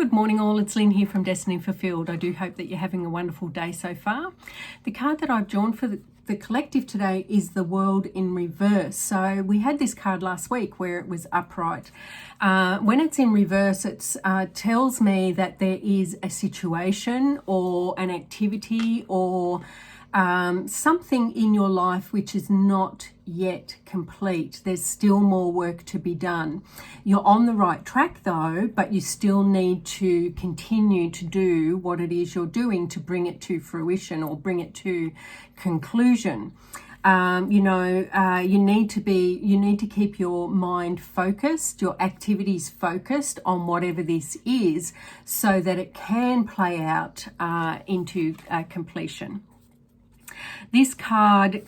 Good morning all, it's Lynn here from Destiny Fulfilled. I do hope that you're having a wonderful day so far. The card that I've drawn for the collective today is the World in Reverse. So we had this card last week where it was upright. When it's in reverse, it tells me that there is a situation or an activity or something in your life which is not yet complete. There's still more work to be done. You're on the right track though, but you still need to continue to do what it is you're doing to bring it to fruition or bring it to conclusion. You need to keep your mind focused, your activities focused on whatever this is so that it can play out into completion. This card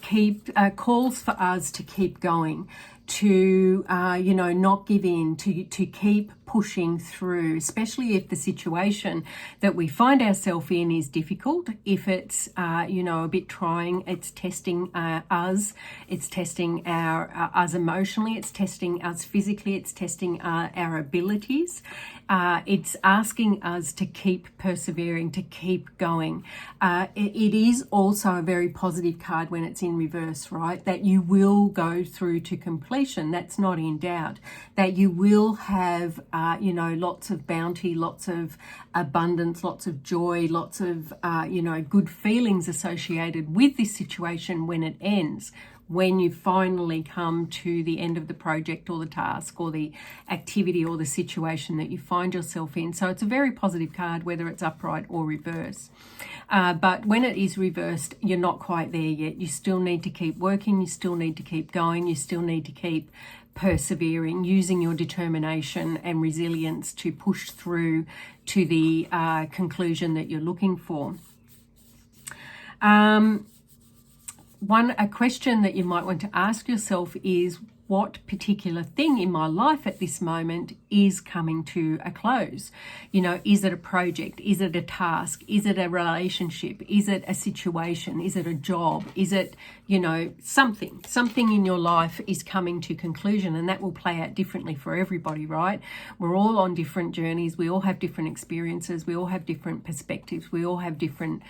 calls for us to keep going, to not give in, to keep pushing through, especially if the situation that we find ourselves in is difficult. If it's a bit trying, it's testing us, it's testing us emotionally, it's testing us physically, it's testing our abilities. It's asking us to keep persevering, to keep going. It is also a very positive card when it's in reverse, right? That you will go through to completion. That's not in doubt. That you will have, lots of bounty, lots of abundance, lots of joy, lots of, good feelings associated with this situation when it ends. When you finally come to the end of the project or the task or the activity or the situation that you find yourself in. So it's a very positive card, whether it's upright or reverse. But when it is reversed, you're not quite there yet. You still need to keep working. You still need to keep going. You still need to keep persevering, using your determination and resilience to push through to the conclusion that you're looking for. A question that you might want to ask yourself is, what particular thing in my life at this moment is coming to a close? Is it a project? Is it a task? Is it a relationship? Is it a situation? Is it a job? Is it, something in your life is coming to conclusion, and that will play out differently for everybody, right? We're all on different journeys. We all have different experiences. We all have different perspectives. We all have different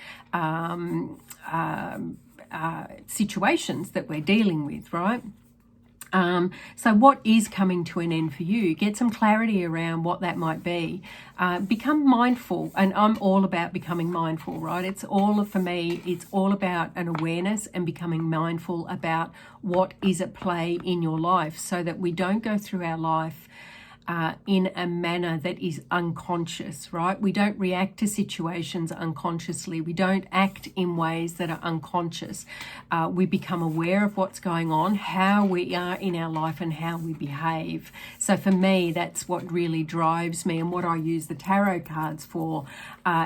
situations that we're dealing with, right? So what is coming to an end for you? Get some clarity around what that might be. Become mindful, and I'm all about becoming mindful, right? For me, it's all about an awareness and becoming mindful about what is at play in your life so that we don't go through our life in a manner that is unconscious, right? We don't react to situations unconsciously. We don't act in ways that are unconscious. We become aware of what's going on, how we are in our life and how we behave. So for me, that's what really drives me, and what I use the tarot cards for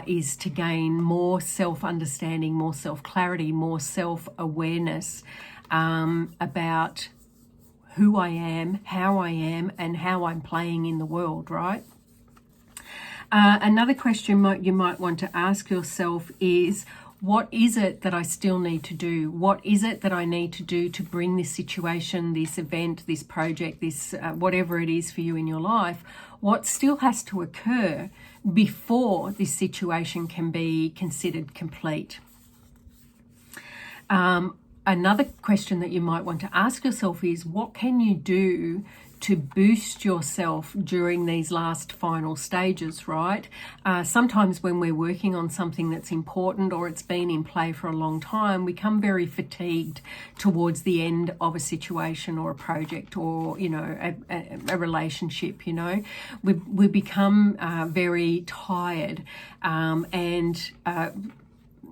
is to gain more self-understanding, more self-clarity, more self-awareness about who I am, and how I'm playing in the world, right? Another question you might want to ask yourself is, what is it that I still need to do? What is it that I need to do to bring this situation, this event, this project, this whatever it is for you in your life, what still has to occur before this situation can be considered complete? Another question that you might want to ask yourself is, what can you do to boost yourself during these last final stages, right? Sometimes when we're working on something that's important or it's been in play for a long time, we become very fatigued towards the end of a situation or a project or, a relationship, We become very tired and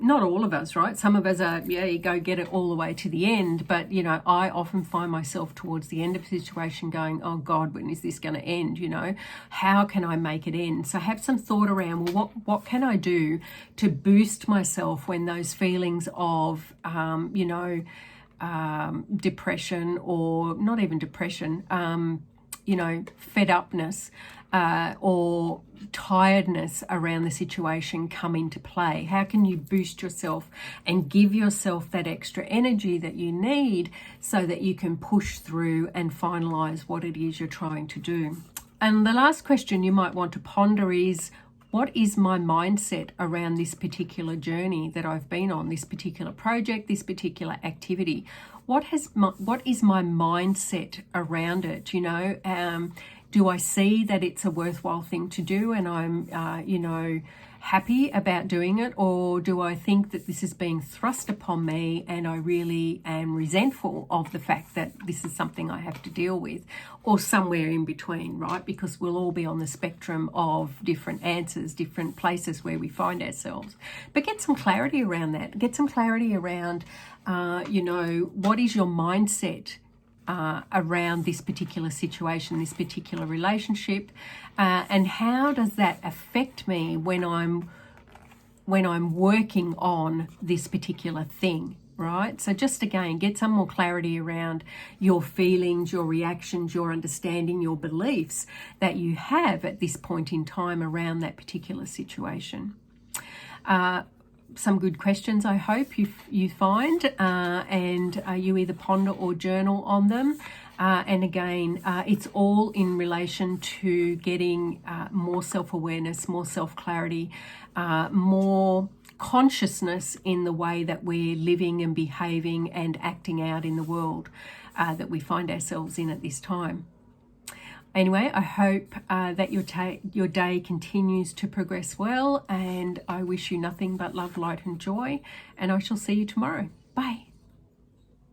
not all of us, right? Some of us are, you go get it all the way to the end. But, I often find myself towards the end of a situation going, oh God, when is this going to end? How can I make it end? So have some thought around, well, what can I do to boost myself when those feelings of, depression, or not even depression, fed upness or tiredness around the situation come into play? How can you boost yourself and give yourself that extra energy that you need so that you can push through and finalize what it is you're trying to do? And the last question you might want to ponder is, What is my mindset around this particular journey that I've been on, this particular project, this particular activity? What is my mindset around it? You know, do I see that it's a worthwhile thing to do and I'm, you know, happy about doing it, or do I think that this is being thrust upon me and I really am resentful of the fact that this is something I have to deal with, or somewhere in between, right? Because we'll all be on the spectrum of different answers, different places where we find ourselves. But get some clarity around that. Get some clarity around, you know, what is your mindset around this particular situation, this particular relationship, and how does that affect me when I'm working on this particular thing, right? So just again, get some more clarity around your feelings, your reactions, your understanding, your beliefs that you have at this point in time around that particular situation. Some good questions, I hope you find, and you either ponder or journal on them. And again, it's all in relation to getting more self-awareness, more self-clarity, more consciousness in the way that we're living and behaving and acting out in the world that we find ourselves in at this time. Anyway, I hope that your day continues to progress well, and I wish you nothing but love, light and joy, and I shall see you tomorrow. Bye.